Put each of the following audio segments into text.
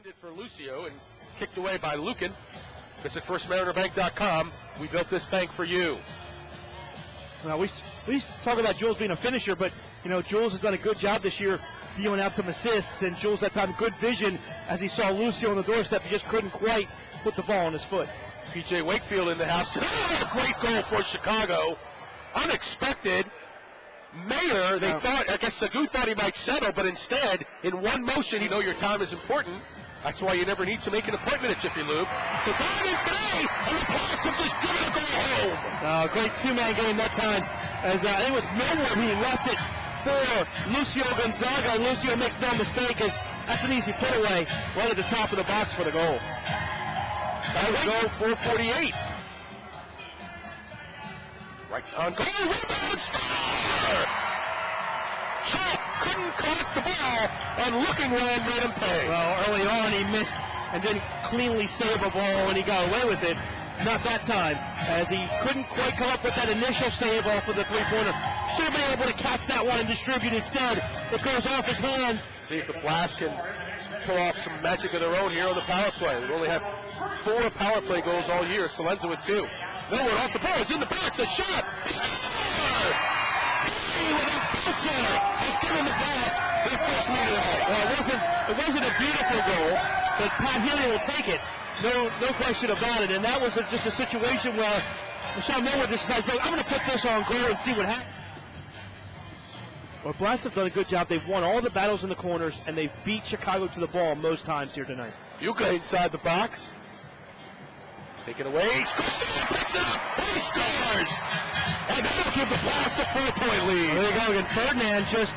intended for Lucio and kicked away by Lucan. Visit FirstMarinerBank.com. We built this bank for you. Well, we talk about Jules being a finisher, but, you know, Jules has done a good job this year dealing out some assists, and Jules that time good vision as he saw Lucio on the doorstep. He just couldn't quite put the ball on his foot. P.J. Wakefield in the house. Oh, a great goal for Chicago. Unexpected. Mayer, they thought, I guess Sagu thought he might settle, but instead, in one motion, you know your time is important. That's why you never need to make an appointment at Jiffy Lube. So going in today, and the Blast have just driven a goal home. Great two-man game that time. As I think it was Millward who left it for Lucio Gonzaga, and Lucio makes no mistake as that's an easy put away right at the top of the box for the goal. That would go 4:48. Right on goal, rebound, score! Chalk couldn't collect the ball, and Looking Land made him pay. Well, early on he missed and didn't cleanly save a ball, and he got away with it. Not that time, as he couldn't quite come up with that initial save off of the three-pointer. Should have been able to catch that one and distribute instead. It goes off his hands. See if the Blast can pull off some magic of their own here on the power play. They only have 4 power play goals all year. Salenza with 2. Millward off the ball. It's in the box. A shot. Score! With a bouncer has given the Blast their first lead of the night. Well, it wasn't a beautiful goal, but Pat Healy will take it. No question about it. And that was just a situation where Michelle Millward decided, I'm going to put this on goal and see what happens. Well, Blast have done a good job. They've won all the battles in the corners, and they've beat Chicago to the ball most times here tonight. Yuka inside the box. Taken away. Garcia picks it up, and he scores! And that'll give the Blast a 4-point lead. There you go. And Ferdinand just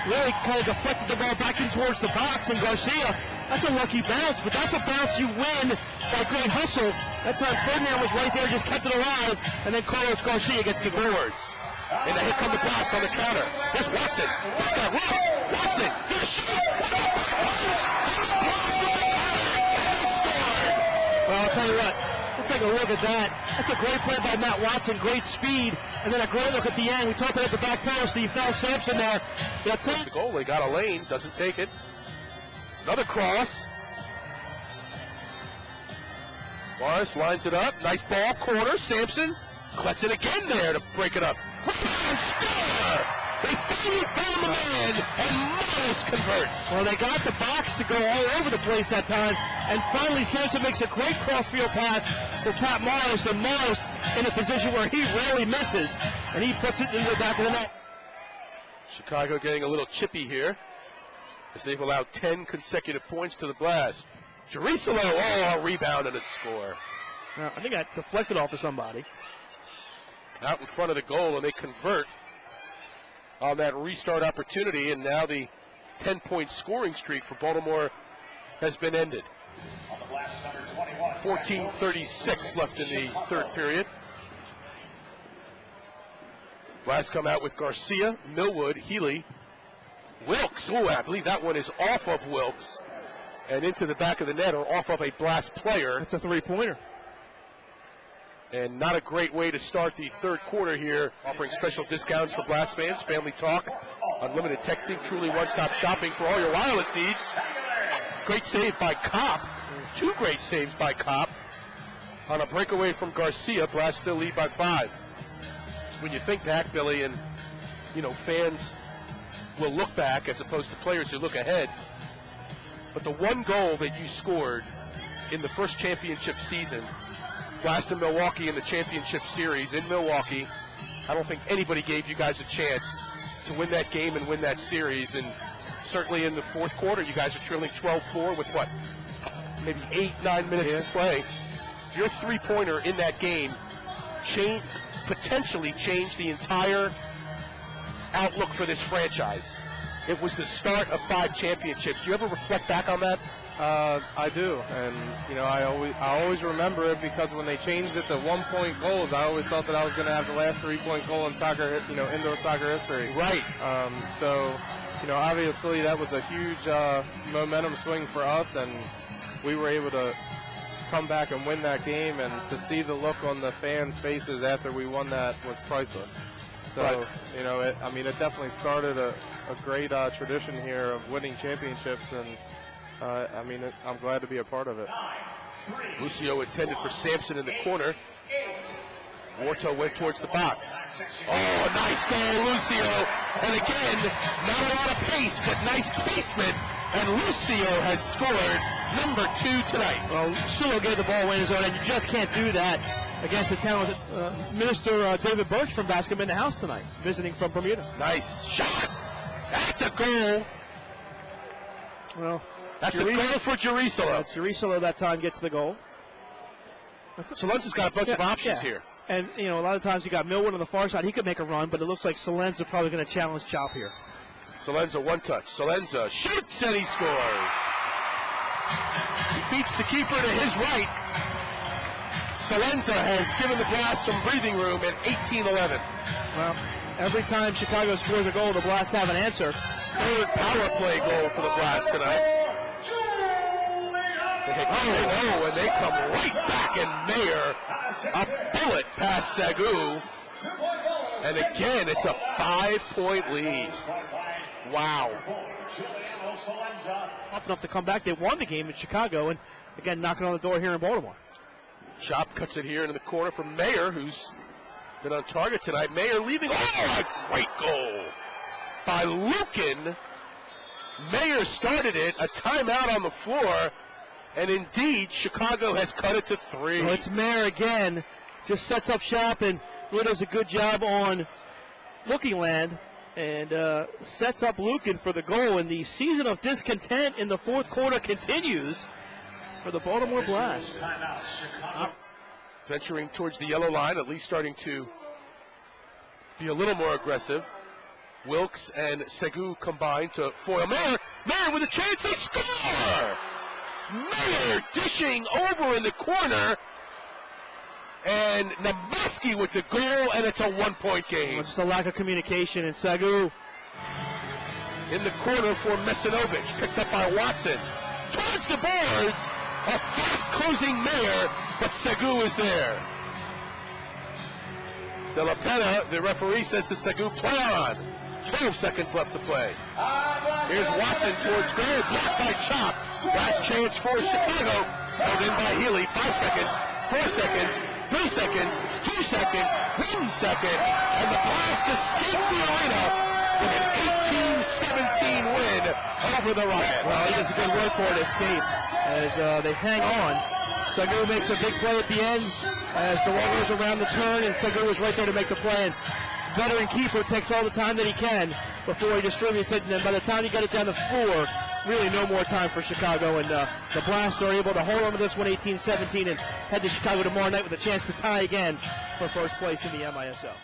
really kind of deflected the ball back in towards the box, and Garcia, that's a lucky bounce, but that's a bounce you win by great hustle. That time Ferdinand was right there, just kept it alive, and then Carlos Garcia gets the boards. And here come the Blast on the counter. There's Watson. He's got room. Watson. Here's a shot. And the Blast with the counter. And they scored. Well, I'll tell you what. We'll take a look at that. That's a great play by Matt Watson. Great speed. And then a great look at the end. We talked about the back post. You found Sampson there. That's it. The goal. They got a lane. Doesn't take it. Another cross. Morris lines it up. Nice ball. Corner. Sampson. Lets it again there to break it up. And score! They finally found the man, and Morris converts. Well, they got the box to go all over the place that time, and finally Sampson makes a great crossfield pass for Pat Morris, and Morris in a position where he rarely misses, and he puts it into the back of the net. Chicago getting a little chippy here, as they've allowed 10 consecutive points to the Blast. Jerusalem, a rebound and a score. Now, I think that deflected off of somebody. Out in front of the goal, and they convert on that restart opportunity, and now the 10-point scoring streak for Baltimore has been ended. 14:36 left in the third period. Blast come out with Garcia, Millwood, Healy, Wilkes. Oh, I believe that one is off of Wilkes and into the back of the net, or off of a Blast player. That's a three-pointer. And not a great way to start the third quarter here, offering special discounts for Blast fans, family talk, unlimited texting, truly one-stop shopping for all your wireless needs. Great save by Kopp. 2 great saves by Kopp on a breakaway from Garcia. Blast still lead by 5. When you think back, Billy, and, you know, fans will look back as opposed to players who look ahead. But the one goal that you scored in the first championship season, Blast in Milwaukee in the championship series in Milwaukee, I don't think anybody gave you guys a chance to win that game and win that series. And certainly in the fourth quarter, you guys are trailing 12-4 with what, maybe 8-9 minutes to play. Your three-pointer in that game potentially changed the entire outlook for this franchise. It was the start of 5 championships. Do you ever reflect back on that? I do, and you know, I always remember it, because when they changed it to 1-point goals, I always thought that I was going to have the last 3-point goal in soccer, you know, indoor soccer history. Right. So, you know, obviously that was a huge momentum swing for us, and we were able to come back and win that game, and to see the look on the fans' faces after we won that was priceless. So, right. You know, it definitely started a great tradition here of winning championships, and I mean, I'm glad to be a part of it. Lucio intended for Sampson in the corner. Warto went towards the box. Oh, nice goal, Lucio. And again, not a lot of pace, but nice placement. And Lucio has scored number 2 tonight. Well, Sulo gave the ball away in his own, and you just can't do that against the talented Minister David Birch from Basketball in the house tonight, visiting from Bermuda. Nice shot. That's a goal. Well, that's a goal for Jerusalem. Jerusalem that time gets the goal. Salenza's got a bunch of options here. And, you know, a lot of times you got Millwood on the far side. He could make a run, but it looks like Salenza probably going to challenge Chop here. Salenza one touch. Salenza shoots and he scores. He beats the keeper to his right. Salenza has given the Blast some breathing room at 18-11. Well, every time Chicago scores a goal, the Blast have an answer. Third power play goal for the Blast tonight. And they come right back, and Mayer, a bullet past Sagu. And again, it's a 5-point lead. Wow. Tough enough to come back. They won the game in Chicago, and again, knocking on the door here in Baltimore. Chop cuts it here into the corner from Mayer, who's been on target tonight. Mayer leaving. Oh, a great goal by Lukin. Mayer started it, a timeout on the floor, and indeed, Chicago has cut it to 3. Well, it's Mayer again, just sets up shop and really does a good job on Looking Land and sets up Lukin for the goal. And the season of discontent in the fourth quarter continues for the Baltimore Blast. Venturing towards the yellow line, at least starting to be a little more aggressive. Wilkes and Segu combine to foil Mayer. Mayer with a chance, they score! Mayer dishing over in the corner. And Namaski with the goal, and it's a 1-point game. It's just a lack of communication, and Segu in the corner for Mesinovic, picked up by Watson. Towards the boards, a fast-closing Mayer, but Segu is there. De La Pena, the referee, says to Segu, play on. 12 seconds left to play. Here's Watson towards goal, blocked by Chop. Last chance for Chicago, held in by Healy. 5 seconds, 4 seconds, 3 seconds, 2 seconds, 1 second, and the Blast escape the arena with an 18-17 win over the Riot. Well, he does a good work for an escape as they hang on. Segu makes a big play at the end as the ball goes around the turn, and Segu is right there to make the play. And veteran keeper takes all the time that he can before he distributes it, and then by the time you get it down the floor, really no more time for Chicago, and the Blast are able to hold on to this one 18-17 and head to Chicago tomorrow night with a chance to tie again for first place in the MISL.